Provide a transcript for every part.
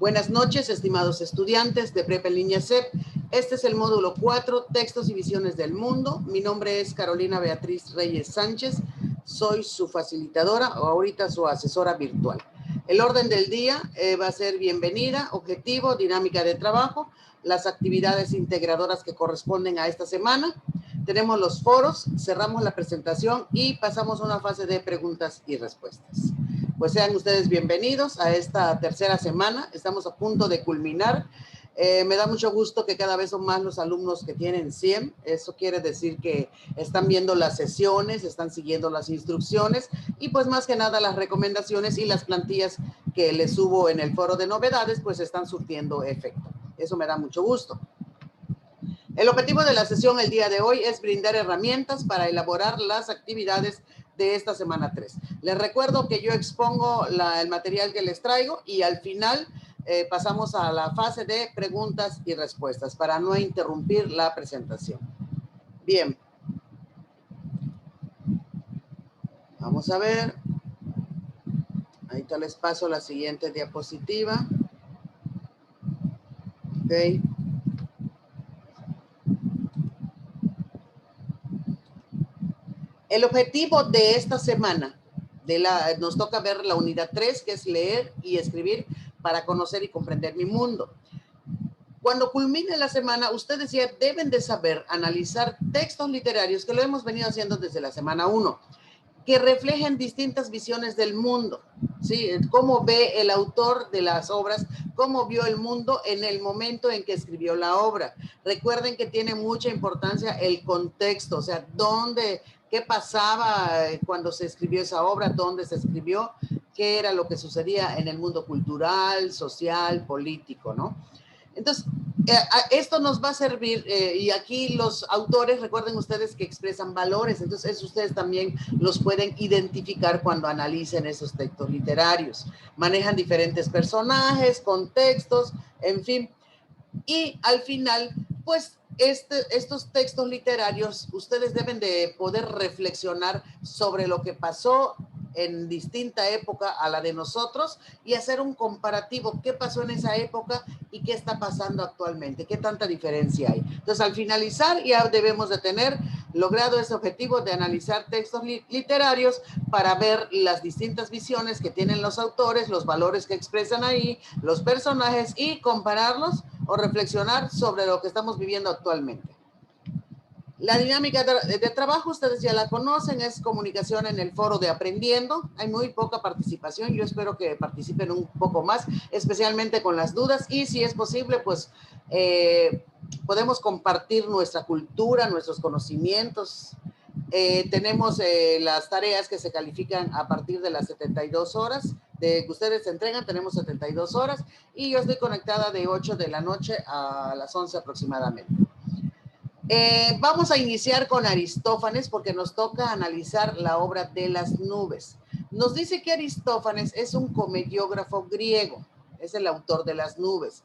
Buenas noches, estimados estudiantes de Prepa en Línea CEP. Este es el módulo 4, Textos y Visiones del Mundo. Mi nombre es Carolina Beatriz Reyes Sánchez. Soy su facilitadora o ahorita su asesora virtual. El orden del día va a ser bienvenida, objetivo, dinámica de trabajo, las actividades integradoras que corresponden a esta semana. Tenemos los foros, cerramos la presentación y pasamos a una fase de preguntas y respuestas. Pues sean ustedes bienvenidos a esta tercera semana. Estamos a punto de culminar. Me da mucho gusto que cada vez son más los alumnos que tienen 100. Eso quiere decir que están viendo las sesiones, están siguiendo las instrucciones y pues más que nada las recomendaciones y las plantillas que les subo en el foro de novedades pues están surtiendo efecto. Eso me da mucho gusto. El objetivo de la sesión el día de hoy es brindar herramientas para elaborar las actividades de esta semana 3. Les recuerdo que yo expongo el material que les traigo y al final pasamos a la fase de preguntas y respuestas para no interrumpir la presentación. Bien. Vamos a ver. Ahorita les paso la siguiente diapositiva. Ok. El objetivo de esta semana, nos toca ver la unidad 3, que es leer y escribir para conocer y comprender mi mundo. Cuando culmine la semana, ustedes ya deben de saber analizar textos literarios, que lo hemos venido haciendo desde la semana 1, que reflejen distintas visiones del mundo, ¿sí? Cómo ve el autor de las obras, cómo vio el mundo en el momento en que escribió la obra. Recuerden que tiene mucha importancia el contexto, o sea, qué pasaba cuando se escribió esa obra, dónde se escribió, qué era lo que sucedía en el mundo cultural, social, político, ¿no? Entonces, esto nos va a servir, y aquí los autores, recuerden ustedes que expresan valores, entonces ustedes también los pueden identificar cuando analicen esos textos literarios. Manejan diferentes personajes, contextos, en fin. Y al final, pues, estos textos literarios, ustedes deben de poder reflexionar sobre lo que pasó en distinta época a la de nosotros y hacer un comparativo, qué pasó en esa época y qué está pasando actualmente, qué tanta diferencia hay. Entonces, al finalizar, ya debemos de tener logrado ese objetivo de analizar textos literarios para ver las distintas visiones que tienen los autores, los valores que expresan ahí, los personajes y compararlos o reflexionar sobre lo que estamos viviendo actualmente. La dinámica de trabajo, ustedes ya la conocen, es comunicación en el foro de Aprendiendo. Hay muy poca participación, yo espero que participen un poco más, especialmente con las dudas y si es posible, pues podemos compartir nuestra cultura, nuestros conocimientos. Tenemos las tareas que se califican a partir de las 72 horas de que ustedes se entregan, tenemos 72 horas y yo estoy conectada de 8 de la noche a las 11 aproximadamente. Vamos a iniciar con Aristófanes porque nos toca analizar la obra de las nubes. Nos dice que Aristófanes es un comediógrafo griego, es el autor de las nubes.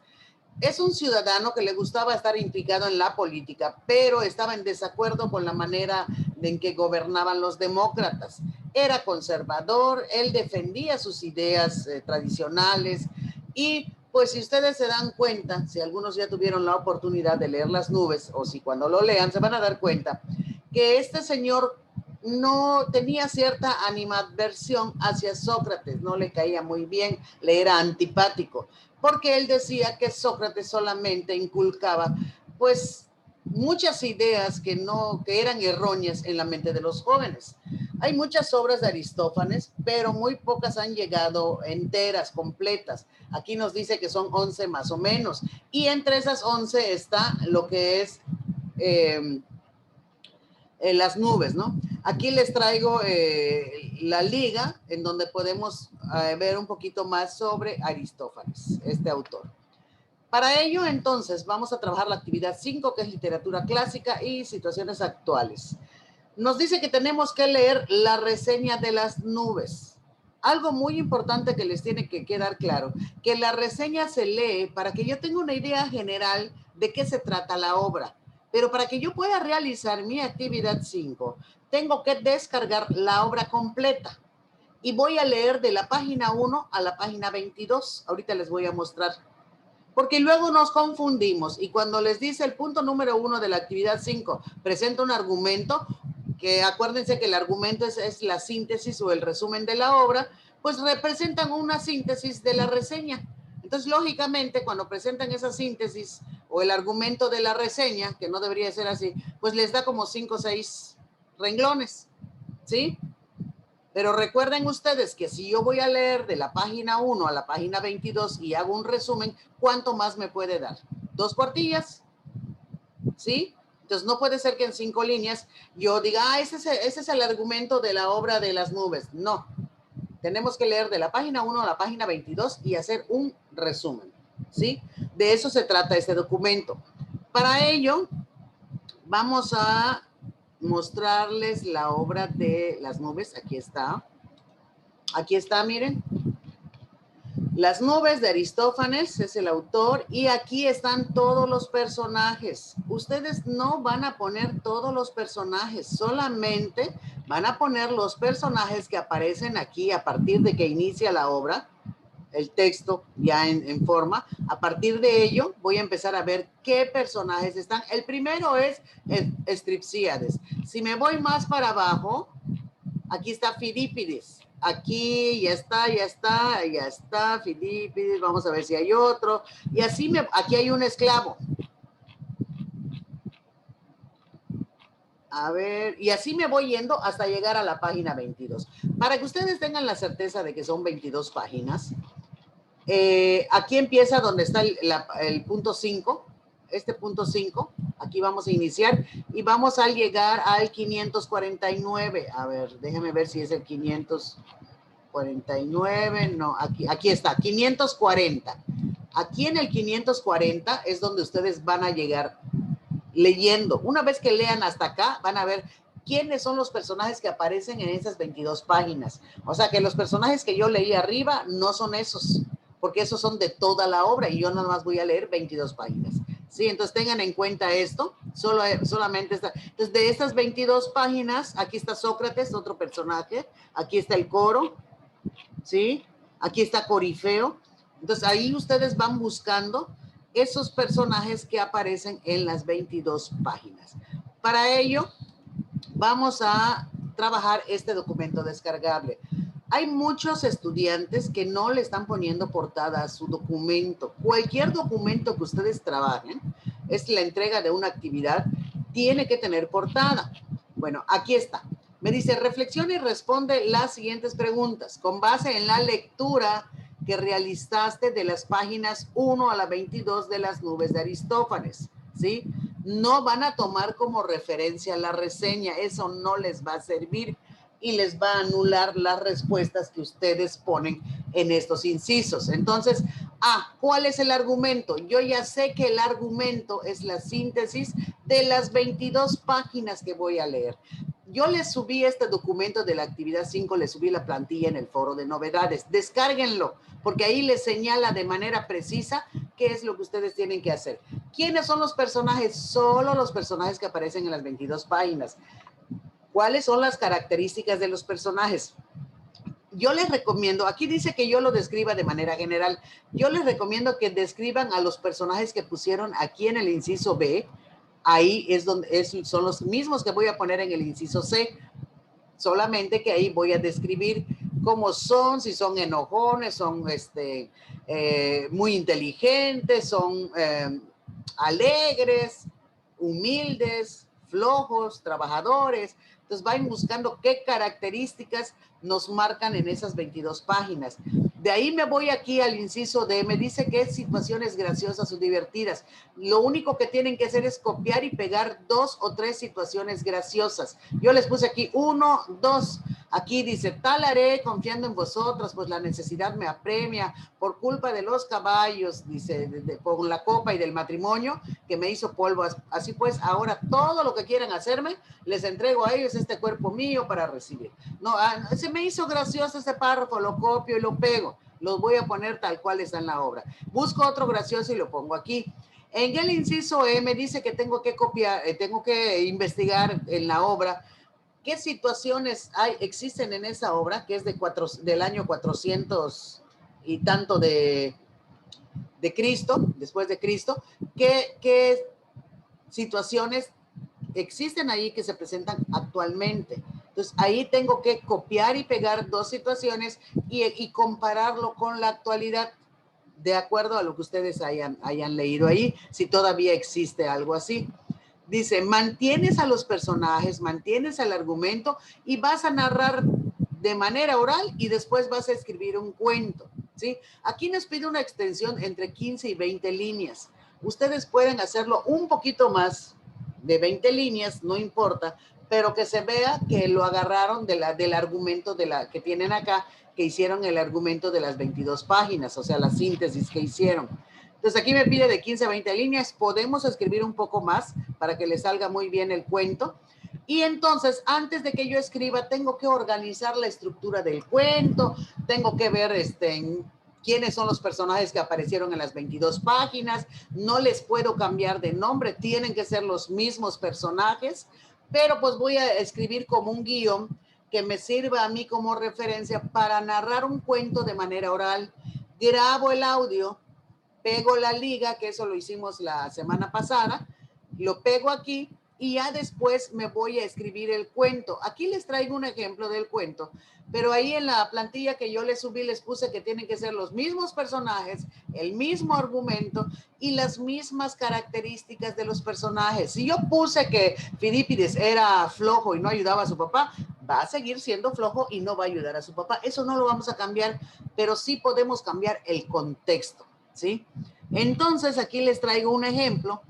Es un ciudadano que le gustaba estar implicado en la política, pero estaba en desacuerdo con la manera en que gobernaban los demócratas. Era conservador, él defendía sus ideas tradicionales y pues si ustedes se dan cuenta, si algunos ya tuvieron la oportunidad de leer Las nubes o si cuando lo lean se van a dar cuenta que este señor no tenía cierta animadversión hacia Sócrates, no le caía muy bien, le era antipático, porque él decía que Sócrates solamente inculcaba pues muchas ideas que eran erróneas en la mente de los jóvenes. Hay muchas obras de Aristófanes, pero muy pocas han llegado enteras, completas. Aquí nos dice que son 11 más o menos, y entre esas 11 está lo que es Las nubes, ¿no? Aquí les traigo la liga en donde podemos ver un poquito más sobre Aristófanes, este autor. Para ello, entonces, vamos a trabajar la actividad 5, que es literatura clásica y situaciones actuales. Nos dice que tenemos que leer la reseña de Las nubes. Algo muy importante que les tiene que quedar claro, que la reseña se lee para que yo tenga una idea general de qué se trata la obra. Pero para que yo pueda realizar mi actividad 5, tengo que descargar la obra completa. y voy a leer de la página 1 a la página 22. Ahorita les voy a mostrar. Porque luego nos confundimos y cuando les dice el punto número 1 de la actividad 5, presenta un argumento, que acuérdense que el argumento es la síntesis o el resumen de la obra, pues representan una síntesis de la reseña. Entonces, lógicamente, cuando presentan esa síntesis o el argumento de la reseña, que no debería ser así, pues les da como 5 o 6 renglones, ¿sí? Pero recuerden ustedes que si yo voy a leer de la página 1 a la página 22 y hago un resumen, ¿cuánto más me puede dar? 2 cuartillas, ¿sí? Entonces no puede ser que en 5 líneas yo diga, ese es el argumento de la obra de las nubes. No, tenemos que leer de la página 1 a la página 22 y hacer un resumen, ¿sí? De eso se trata este documento. Para ello, vamos a mostrarles la obra de las nubes. Aquí está. Aquí está, miren. Las nubes de Aristófanes es el autor y aquí están todos los personajes. Ustedes no van a poner todos los personajes, solamente van a poner los personajes que aparecen aquí a partir de que inicia la obra, el texto ya en forma. A partir de ello voy a empezar a ver qué personajes están. El primero es Stripsíades. Si me voy más para abajo, aquí está Filipides. Aquí ya está Filipides. Vamos a ver si hay otro. Y así aquí hay un esclavo. A ver, y así me voy yendo hasta llegar a la página 22. Para que ustedes tengan la certeza de que son 22 páginas, aquí empieza donde está el punto 5, este punto 5, aquí vamos a iniciar y vamos a llegar al 549. A ver, déjenme ver si es el 549, no, aquí está, 540. Aquí en el 540 es donde ustedes van a llegar leyendo. Una vez que lean hasta acá, van a ver quiénes son los personajes que aparecen en esas 22 páginas. O sea, que los personajes que yo leí arriba no son esos, porque esos son de toda la obra y yo nada más voy a leer 22 páginas. Sí, entonces tengan en cuenta esto, solamente esta. Entonces, de estas 22 páginas, aquí está Sócrates, otro personaje, aquí está el coro, ¿sí? Aquí está Corifeo. Entonces, ahí ustedes van buscando esos personajes que aparecen en las 22 páginas. Para ello, vamos a trabajar este documento descargable. Hay muchos estudiantes que no le están poniendo portada a su documento. Cualquier documento que ustedes trabajen, es la entrega de una actividad, tiene que tener portada. Bueno, aquí está. Me dice, reflexiona y responde las siguientes preguntas con base en la lectura que realizaste de las páginas 1 a la 22 de las nubes de Aristófanes, ¿sí? No van a tomar como referencia la reseña, eso no les va a servir y les va a anular las respuestas que ustedes ponen en estos incisos. Entonces, ¿cuál es el argumento? Yo ya sé que el argumento es la síntesis de las 22 páginas que voy a leer. Yo les subí este documento de la actividad 5, les subí la plantilla en el foro de novedades. Descárguenlo, porque ahí les señala de manera precisa qué es lo que ustedes tienen que hacer. ¿Quiénes son los personajes? Solo los personajes que aparecen en las 22 páginas. ¿Cuáles son las características de los personajes? Yo les recomiendo, aquí dice que yo lo describa de manera general, yo les recomiendo que describan a los personajes que pusieron aquí en el inciso B. Ahí es donde son los mismos que voy a poner en el inciso C, solamente que ahí voy a describir cómo son, si son enojones, son muy inteligentes, son alegres, humildes, flojos, trabajadores. Entonces vayan buscando qué características nos marcan en esas 22 páginas. De ahí me voy aquí al inciso D, me dice que es situaciones graciosas o divertidas. Lo único que tienen que hacer es copiar y pegar 2 o 3 situaciones graciosas. Yo les puse aquí 1, 2. Aquí dice, tal haré confiando en vosotras, pues la necesidad me apremia por culpa de los caballos, dice, por la copa y del matrimonio que me hizo polvo. Así pues, ahora todo lo que quieran hacerme, les entrego a ellos este cuerpo mío para recibir. No, se me hizo gracioso ese párrafo, lo copio y lo pego. Los voy a poner tal cual está en la obra. Busco otro gracioso y lo pongo aquí. En el inciso E me dice que tengo que copiar, tengo que investigar en la obra qué situaciones existen en esa obra, que es del año 400 y tanto de Cristo, después de Cristo, qué situaciones existen ahí que se presentan actualmente. Entonces, ahí tengo que copiar y pegar dos situaciones y compararlo con la actualidad, de acuerdo a lo que ustedes hayan leído ahí, si todavía existe algo así. Dice, mantienes a los personajes, mantienes el argumento y vas a narrar de manera oral y después vas a escribir un cuento, ¿sí? Aquí nos pide una extensión entre 15 y 20 líneas. Ustedes pueden hacerlo un poquito más de 20 líneas, no importa, pero que se vea que lo agarraron del argumento que tienen acá, que hicieron el argumento de las 22 páginas, o sea, la síntesis que hicieron. Entonces aquí me pide de 15 a 20 líneas, podemos escribir un poco más para que le salga muy bien el cuento. Y entonces, antes de que yo escriba, tengo que organizar la estructura del cuento, tengo que ver quiénes son los personajes que aparecieron en las 22 páginas, no les puedo cambiar de nombre, tienen que ser los mismos personajes, pero pues voy a escribir como un guión que me sirva a mí como referencia para narrar un cuento de manera oral. Grabo el audio, pego la liga, que eso lo hicimos la semana pasada, lo pego aquí y ya después me voy a escribir el cuento. Aquí les traigo un ejemplo del cuento, pero ahí en la plantilla que yo les subí les puse que tienen que ser los mismos personajes, el mismo argumento y las mismas características de los personajes. Si yo puse que Fidípides era flojo y no ayudaba a su papá, va a seguir siendo flojo y no va a ayudar a su papá. Eso no lo vamos a cambiar, pero sí podemos cambiar el contexto, ¿sí? Entonces aquí les traigo un ejemplo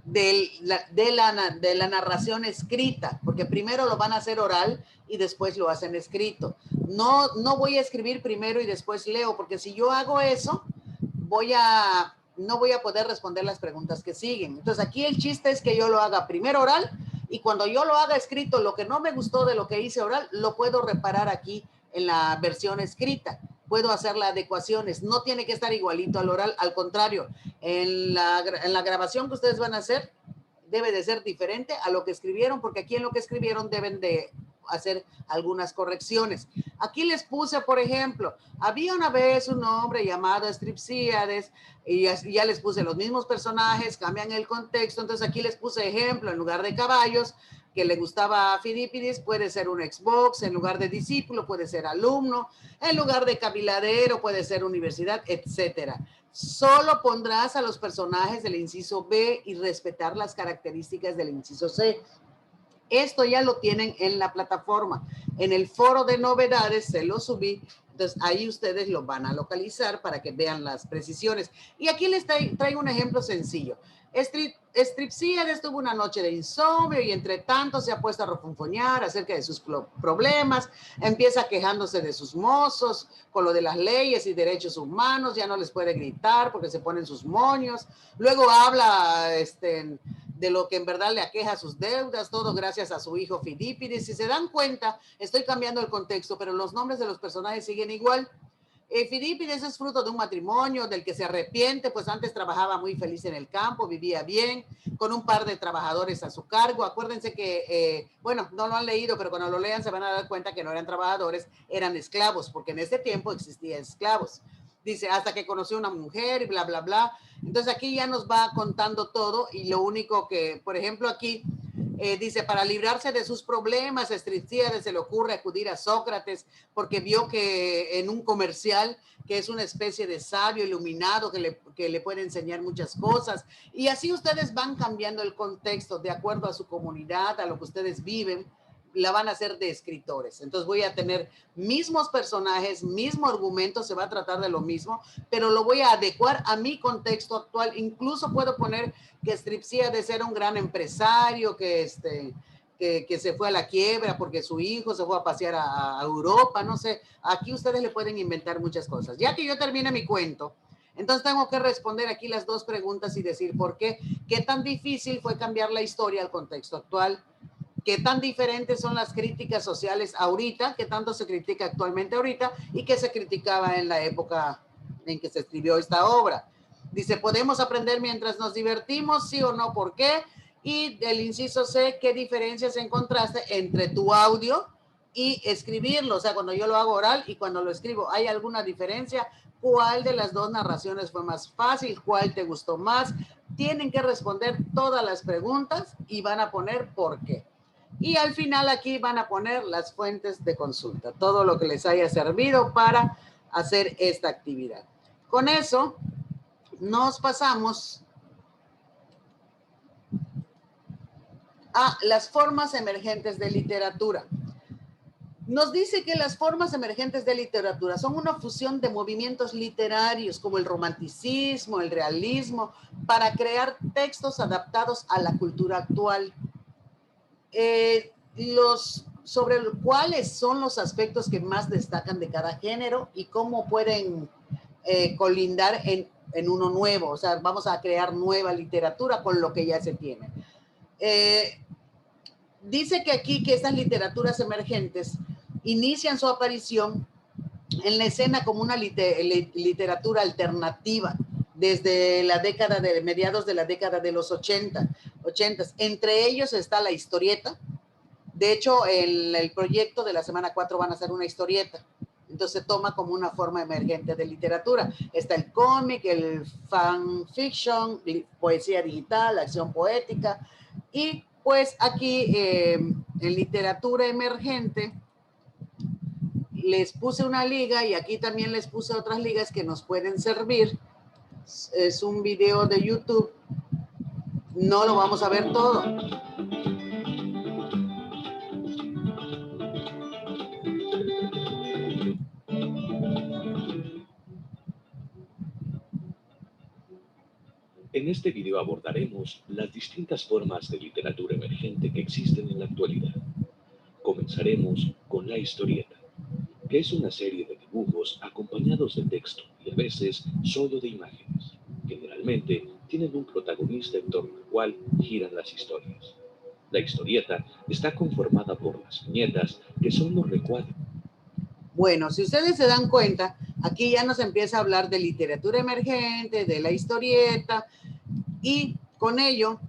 de la narración escrita, porque primero lo van a hacer oral y después lo hacen escrito. No voy a escribir primero y después leo, porque si yo hago eso, no voy a poder responder las preguntas que siguen. Entonces aquí el chiste es que yo lo haga primero oral y cuando yo lo haga escrito, lo que no me gustó de lo que hice oral, lo puedo reparar aquí en la versión escrita. Puedo hacer las adecuaciones, no tiene que estar igualito al oral, al contrario, en la grabación que ustedes van a hacer, debe de ser diferente a lo que escribieron, porque aquí en lo que escribieron deben de hacer algunas correcciones. Aquí les puse, por ejemplo, había una vez un hombre llamado Stripsíades, y ya les puse los mismos personajes, cambian el contexto, entonces aquí les puse ejemplo, en lugar de caballos, que le gustaba a Fidípides, puede ser un Xbox, en lugar de discípulo puede ser alumno, en lugar de cabiladero puede ser universidad, etcétera. Solo pondrás a los personajes del inciso B y respetar las características del inciso C. Esto ya lo tienen en la plataforma. En el foro de novedades se lo subí. Entonces ahí ustedes lo van a localizar para que vean las precisiones. Y aquí les traigo un ejemplo sencillo. Stripsíades tuvo una noche de insomnio y entre tanto se ha puesto a refunfuñar acerca de sus problemas, empieza quejándose de sus mozos, con lo de las leyes y derechos humanos, ya no les puede gritar porque se ponen sus moños, luego habla de lo que en verdad le aqueja sus deudas, todo gracias a su hijo Fidípides. Si se dan cuenta, estoy cambiando el contexto, pero los nombres de los personajes siguen igual. Fidípides es fruto de un matrimonio del que se arrepiente, pues antes trabajaba muy feliz en el campo, vivía bien, con un par de trabajadores a su cargo. Acuérdense que, bueno, no lo han leído, pero cuando lo lean se van a dar cuenta que no eran trabajadores, eran esclavos, porque en ese tiempo existían esclavos. Dice, hasta que conoció una mujer y bla, bla, bla. Entonces aquí ya nos va contando todo y lo único que, por ejemplo, aquí dice, para librarse de sus problemas, a Stripsíades se le ocurre acudir a Sócrates porque vio que en un comercial que es una especie de sabio iluminado que le puede enseñar muchas cosas. Y así ustedes van cambiando el contexto de acuerdo a su comunidad, a lo que ustedes viven, la van a hacer de escritores. Entonces voy a tener mismos personajes, mismo argumento, se va a tratar de lo mismo, pero lo voy a adecuar a mi contexto actual. Incluso puedo poner que Stripsíades era un gran empresario, que se fue a la quiebra porque su hijo se fue a pasear a Europa, no sé. Aquí ustedes le pueden inventar muchas cosas. Ya que yo termine mi cuento, entonces tengo que responder aquí las dos preguntas y decir por qué. ¿Qué tan difícil fue cambiar la historia al contexto actual? ¿Qué tan diferentes son las críticas sociales ahorita? ¿Qué tanto se critica actualmente ahorita? ¿Y qué se criticaba en la época en que se escribió esta obra? Dice, ¿podemos aprender mientras nos divertimos? ¿Sí o no? ¿Por qué? Y el inciso C, ¿qué diferencias encontraste entre tu audio y escribirlo? O sea, cuando yo lo hago oral y cuando lo escribo, ¿hay alguna diferencia? ¿Cuál de las dos narraciones fue más fácil? ¿Cuál te gustó más? Tienen que responder todas las preguntas y van a poner por qué. Y al final aquí van a poner las fuentes de consulta, todo lo que les haya servido para hacer esta actividad. Con eso nos pasamos a las formas emergentes de literatura. Nos dice que las formas emergentes de literatura son una fusión de movimientos literarios como el romanticismo, el realismo, para crear textos adaptados a la cultura actual. Sobre cuáles son los aspectos que más destacan de cada género y cómo pueden colindar en uno nuevo. O sea, vamos a crear nueva literatura con lo que ya se tiene. Dice que aquí que estas literaturas emergentes inician su aparición en la escena como una literatura alternativa desde la década de mediados de la década de los 80. Entre ellos está la historieta. De hecho, el proyecto de la semana 4 van a hacer una historieta. Entonces toma como una forma emergente de literatura. Está el cómic, el fanfiction, poesía digital, acción poética. Y pues aquí en literatura emergente les puse una liga y aquí también les puse otras ligas que nos pueden servir. Es un video de YouTube. No lo vamos a ver todo. En este video abordaremos las distintas formas de literatura emergente que existen en la actualidad. Comenzaremos con la historieta, que es una serie de dibujos acompañados de texto y a veces solo de imágenes. Generalmente tienen un protagonista en torno al cual giran las historias. La historieta está conformada por las viñetas, que son los recuadros. Bueno, si ustedes se dan cuenta, aquí ya nos empieza a hablar de literatura emergente, de la historieta, y con ello,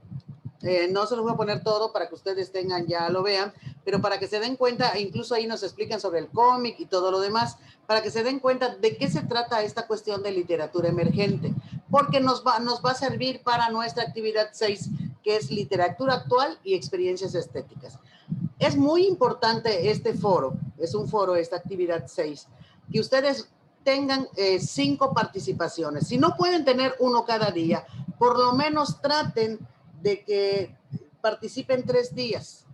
no se los voy a poner todo para que ustedes tengan, ya lo vean, pero para que se den cuenta, incluso ahí nos explican sobre el cómic y todo lo demás, para que se den cuenta de qué se trata esta cuestión de literatura emergente, porque nos va a servir para nuestra actividad 6, que es literatura actual y experiencias estéticas. Es muy importante este foro, es un foro, esta actividad 6, que ustedes tengan 5 participaciones. Si no pueden tener uno cada día, por lo menos traten de que participen 3 días,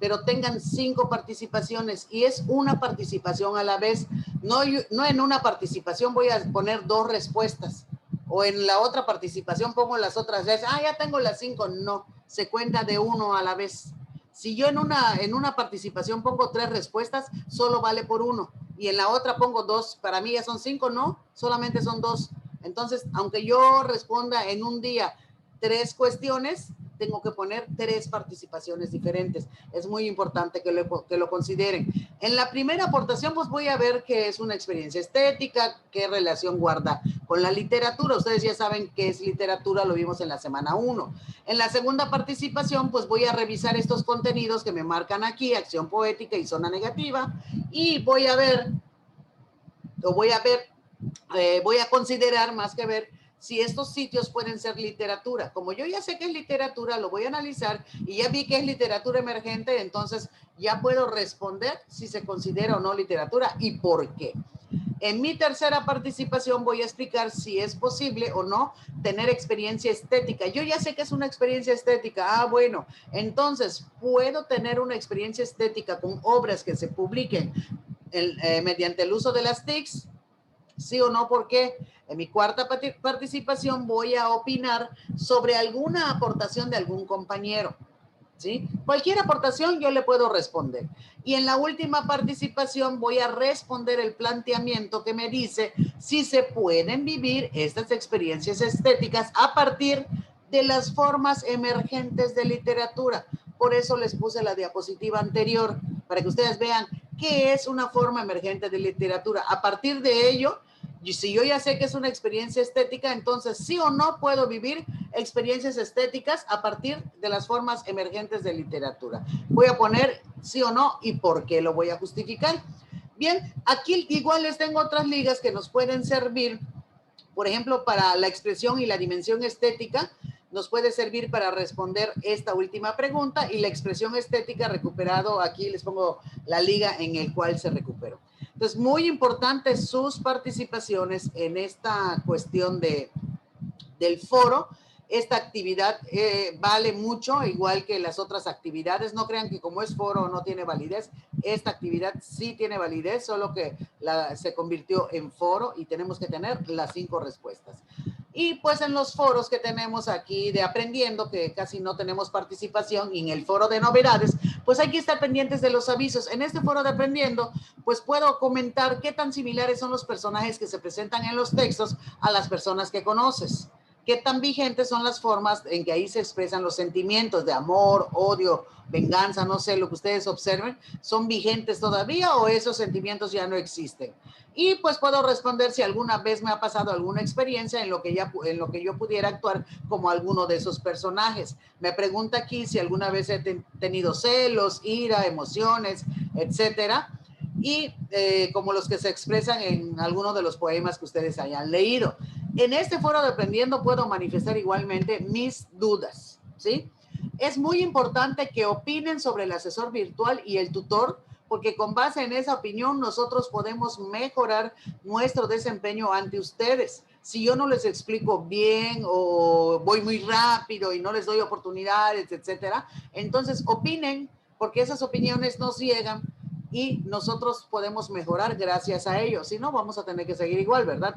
pero tengan 5 participaciones y es una participación a la vez. No en una participación voy a poner 2 respuestas o en la otra participación pongo las otras 3. Ya tengo las 5. No, se cuenta de uno a la vez. Si yo en una participación pongo 3 respuestas, solo vale por 1. Y en la otra pongo 2. Para mí ya son 5, no, solamente son 2. Entonces, aunque yo responda en un día 3 cuestiones, tengo que poner 3 participaciones diferentes. Es muy importante que lo consideren. En la primera aportación, pues voy a ver qué es una experiencia estética, qué relación guarda con la literatura. Ustedes ya saben qué es literatura, lo vimos en la semana 1. En la segunda participación, pues voy a revisar estos contenidos que me marcan aquí, acción poética y zona negativa, y voy a considerar más que ver si estos sitios pueden ser literatura. Como yo ya sé que es literatura, lo voy a analizar y ya vi que es literatura emergente, entonces ya puedo responder si se considera o no literatura y por qué. En mi tercera participación voy a explicar si es posible o no tener experiencia estética. Yo ya sé que es una experiencia estética. Bueno, entonces puedo tener una experiencia estética con obras que se publiquen mediante el uso de las TICs. ¿Sí o no? ¿Por qué? En mi cuarta participación voy a opinar sobre alguna aportación de algún compañero. ¿Sí? Cualquier aportación yo le puedo responder. Y en la última participación voy a responder el planteamiento que me dice si se pueden vivir estas experiencias estéticas a partir de las formas emergentes de literatura. Por eso les puse la diapositiva anterior, para que ustedes vean qué es una forma emergente de literatura. A partir de ello, Y si yo ya sé que es una experiencia estética, entonces sí o no puedo vivir experiencias estéticas a partir de las formas emergentes de literatura. Voy a poner sí o no y por qué lo voy a justificar. Bien, aquí igual les tengo otras ligas que nos pueden servir, por ejemplo, para la expresión y la dimensión estética. Nos puede servir para responder esta última pregunta, y la expresión estética recuperado, aquí les pongo la liga en el cual se recuperó. Entonces, muy importante sus participaciones en esta cuestión del foro. Esta actividad vale mucho, igual que las otras actividades. No crean que como es foro no tiene validez. Esta actividad sí tiene validez, solo que se convirtió en foro y tenemos que tener las 5 respuestas. Y pues en los foros que tenemos aquí de Aprendiendo, que casi no tenemos participación, y en el foro de novedades, pues hay que estar pendientes de los avisos. En este foro de Aprendiendo, pues puedo comentar qué tan similares son los personajes que se presentan en los textos a las personas que conoces. Qué tan vigentes son las formas en que ahí se expresan los sentimientos de amor, odio, venganza, no sé, lo que ustedes observen, ¿son vigentes todavía o esos sentimientos ya no existen? Y pues puedo responder si alguna vez me ha pasado alguna experiencia en lo que yo pudiera actuar como alguno de esos personajes. Me pregunta aquí si alguna vez he tenido celos, ira, emociones, etcétera, y como los que se expresan en alguno de los poemas que ustedes hayan leído. En este foro de Aprendiendo puedo manifestar igualmente mis dudas, ¿sí? Es muy importante que opinen sobre el asesor virtual y el tutor, porque con base en esa opinión nosotros podemos mejorar nuestro desempeño ante ustedes. Si yo no les explico bien o voy muy rápido y no les doy oportunidades, etcétera, entonces opinen, porque esas opiniones nos llegan y nosotros podemos mejorar gracias a ellos. Si no, vamos a tener que seguir igual, ¿verdad?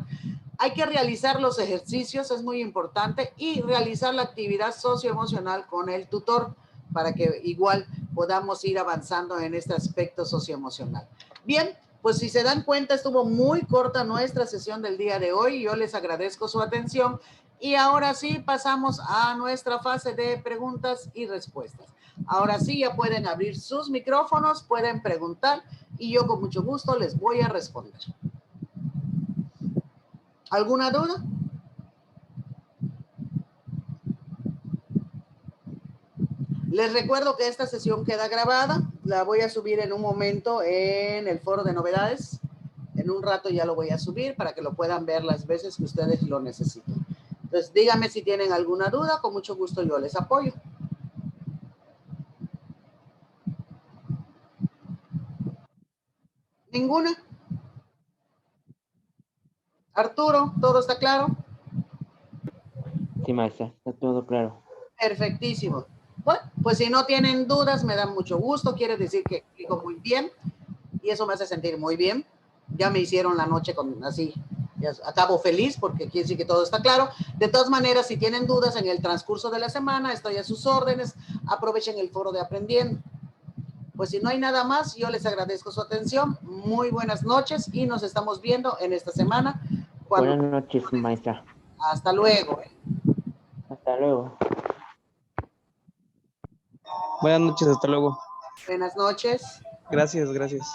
Hay que realizar los ejercicios, es muy importante, y realizar la actividad socioemocional con el tutor para que igual podamos ir avanzando en este aspecto socioemocional. Bien, pues si se dan cuenta, estuvo muy corta nuestra sesión del día de hoy. Yo les agradezco su atención y ahora sí pasamos a nuestra fase de preguntas y respuestas. Ahora sí ya pueden abrir sus micrófonos, pueden preguntar y yo con mucho gusto les voy a responder. ¿Alguna duda? Les recuerdo que esta sesión queda grabada. La voy a subir en un momento en el foro de novedades. En un rato ya lo voy a subir para que lo puedan ver las veces que ustedes lo necesiten. Entonces, díganme si tienen alguna duda. Con mucho gusto yo les apoyo. ¿Ninguna? Arturo, ¿todo está claro? Sí, maestra, está todo claro. Perfectísimo. Bueno, pues si no tienen dudas, me da mucho gusto. Quiere decir que explico muy bien y eso me hace sentir muy bien. Ya me hicieron la noche con así, ya acabo feliz porque quiere decir que todo está claro. De todas maneras, si tienen dudas en el transcurso de la semana, estoy a sus órdenes. Aprovechen el foro de Aprendiendo. Pues si no hay nada más, yo les agradezco su atención. Muy buenas noches y nos estamos viendo en esta semana. Buenas noches, maestra. Hasta luego. Hasta luego. Buenas noches, hasta luego. Buenas noches. Gracias, gracias.